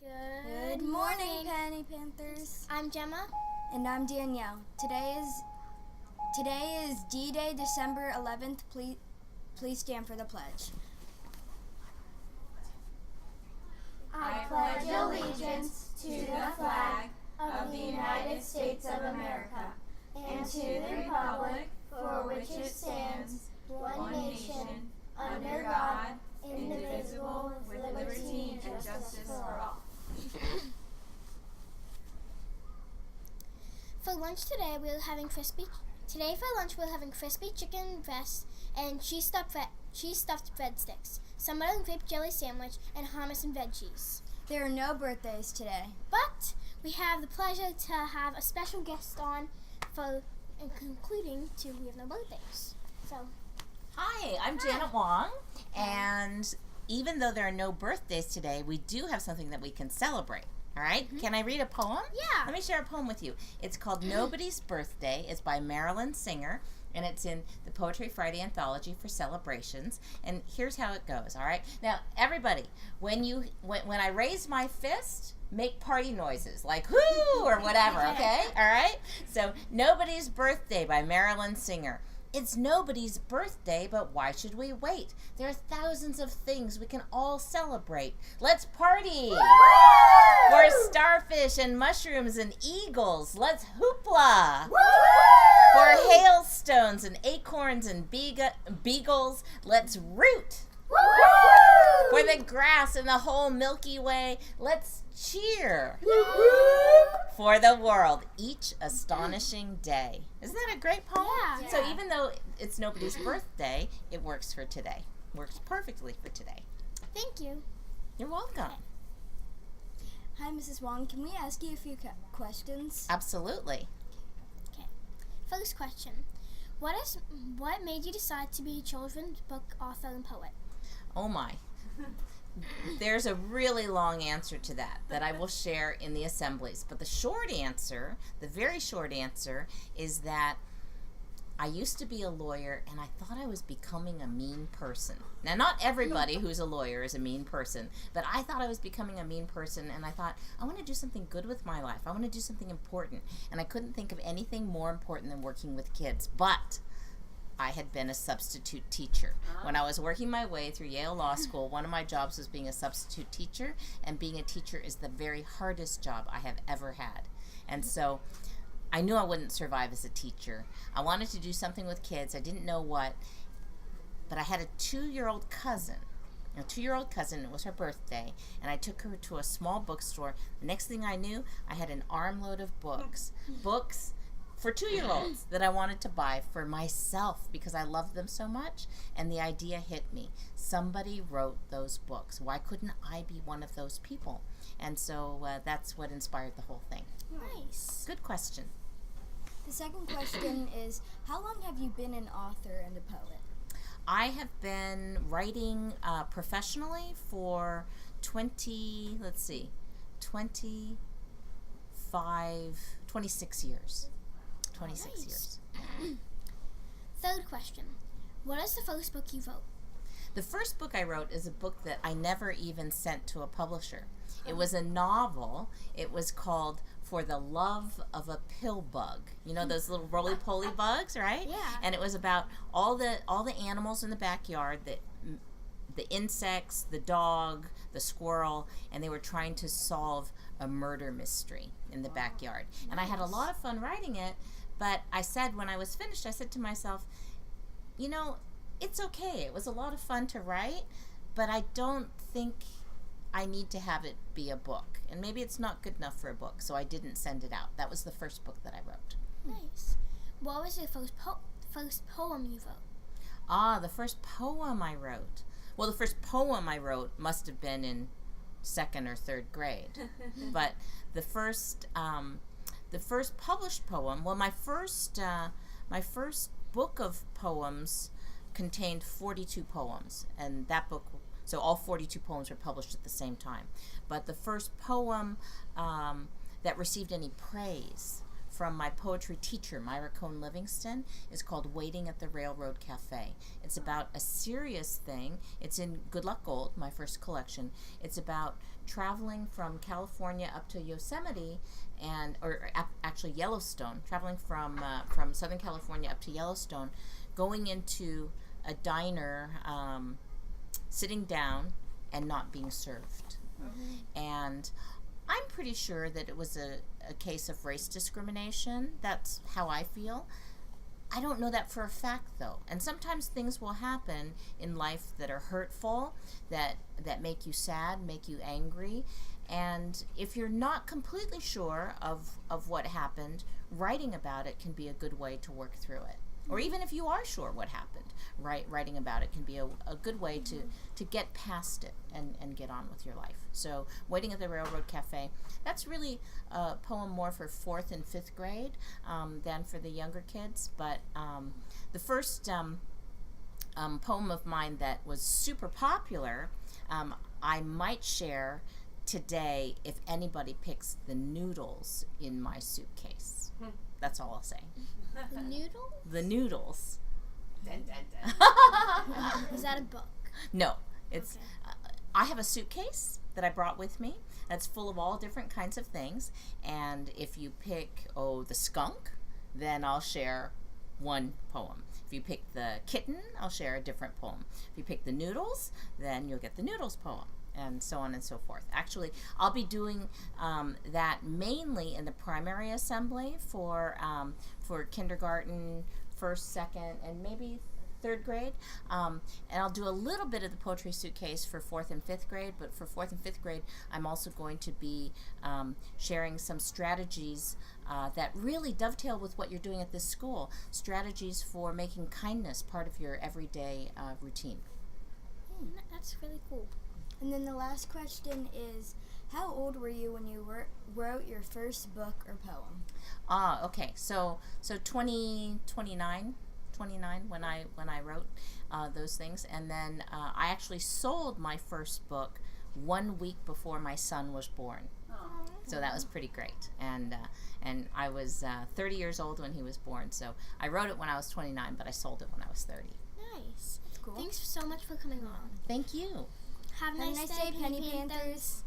Good morning, Penny Panthers. I'm Gemma. And I'm Danielle. Today is D-Day, December 11th. Please stand for the pledge. I pledge allegiance to the flag of the United States of America and to the republic for which it stands, one nation, under God, indivisible, with liberty and justice for all. For lunch today, we're having crispy chicken breast and cheese stuffed breadsticks, some mutton grape jelly sandwich, and hummus and veggies. There are no birthdays today. But we have the pleasure to have a special guest on concluding we have no birthdays. So, hi, I'm Janet Wong, and even though there are no birthdays today, we do have something that we can celebrate. All right? Mm-hmm. Can I read a poem? Yeah. Let me share a poem with you. It's called Nobody's Birthday. It's by Marilyn Singer, and it's in the Poetry Friday Anthology for Celebrations. And here's how it goes, all right? Now, everybody, when I raise my fist, make party noises, like whoo or whatever, okay? All right? So, Nobody's Birthday by Marilyn Singer. It's nobody's birthday, but why should we wait? There are thousands of things we can all celebrate. Let's party! Woo! For starfish and mushrooms and eagles, let's hoopla! Woo! For hailstones and acorns and beagles, let's root! Woo! For the grass and the whole Milky Way, let's cheer! Woo! For the world, each astonishing day. Isn't that a great poem? Yeah. So even though it's nobody's birthday, it works for today. Works perfectly for today. Thank you. You're welcome. Hi, Mrs. Wong. Can we ask you a few questions? Absolutely. Okay. First question. What made you decide to be a children's book author and poet? Oh my. There's a really long answer to that I will share in the assemblies. But the short answer, the very short answer, is that I used to be a lawyer and I thought I was becoming a mean person. Now, not everybody who's a lawyer is a mean person, but I thought I was becoming a mean person, and I thought, I want to do something good with my life. I want to do something important. And I couldn't think of anything more important than working with kids. But I had been a substitute teacher. When I was working my way through Yale Law School, one of my jobs was being a substitute teacher, and being a teacher is the very hardest job I have ever had. And so I knew I wouldn't survive as a teacher. I wanted to do something with kids. I didn't know what, but I had a 2-year-old cousin. It was her birthday, and I took her to a small bookstore. The next thing I knew, I had an armload of books for 2-year-olds that I wanted to buy for myself because I loved them so much, and the idea hit me. Somebody wrote those books. Why couldn't I be one of those people? And so that's what inspired the whole thing. Nice. Good question. The second question is, how long have you been an author and a poet? I have been writing professionally for 26 years. 26 Nice. years. Third question. What is the first book you wrote? The first book I wrote is a book that I never even sent to a publisher. It was a novel. It was called For the Love of a Pill Bug. You know those little roly-poly bugs, right? Yeah. And it was about all the animals in the backyard, the insects, the dog, the squirrel, and they were trying to solve a murder mystery in the backyard. And I had a lot of fun writing it, but I said when I was finished, I said to myself, you know, it's okay. It was a lot of fun to write, but I don't think I need to have it be a book. And maybe it's not good enough for a book, so I didn't send it out. That was the first book that I wrote. Nice. What was your first poem you wrote? The first poem I wrote. Well, the first poem I wrote must have been in 2nd or 3rd grade. But the first published poem, well, my first book of poems contained 42 poems, and that book, so all 42 poems were published at the same time. But the first poem that received any praise from my poetry teacher, Myra Cohn Livingston, is called Waiting at the Railroad Cafe. It's about a serious thing. It's in Good Luck Gold, my first collection. It's about traveling from California up to Yosemite, actually Yellowstone, traveling from Southern California up to Yellowstone, going into a diner, sitting down and not being served. And I'm pretty sure that it was a case of race discrimination. That's how I feel. I don't know that for a fact, though. And sometimes things will happen in life that are hurtful, that make you sad, make you angry. And if you're not completely sure of what happened, writing about it can be a good way to work through it. Or even if you are sure what happened, writing about it can be a good way to get past it and get on with your life. So Waiting at the Railroad Cafe, that's really a poem more for 4th and 5th grade than for the younger kids. But the first poem of mine that was super popular, I might share today if anybody picks the noodles in my suitcase. That's all I'll say. The noodle? The noodles. Dun, dun, dun. Is that a book? No, it's. Okay. I have a suitcase that I brought with me that's full of all different kinds of things. And if you pick, the skunk, then I'll share one poem. If you pick the kitten, I'll share a different poem. If you pick the noodles, then you'll get the noodles poem. And so on and so forth. Actually, I'll be doing that mainly in the primary assembly for kindergarten, 1st, 2nd, and maybe 3rd grade. And I'll do a little bit of the poetry suitcase for 4th and 5th grade, but for 4th and 5th grade, I'm also going to be sharing some strategies that really dovetail with what you're doing at this school, strategies for making kindness part of your everyday routine. That's really cool. And then the last question is, how old were you when you wrote your first book or poem? Okay. So 29 when I wrote those things, and then I actually sold my first book 1 week before my son was born. So that was pretty great. And I was 30 years old when he was born. So I wrote it when I was 29, but I sold it when I was 30. Nice. Cool. Thanks so much for coming on. Thank you. Have a nice day, Penny Panthers.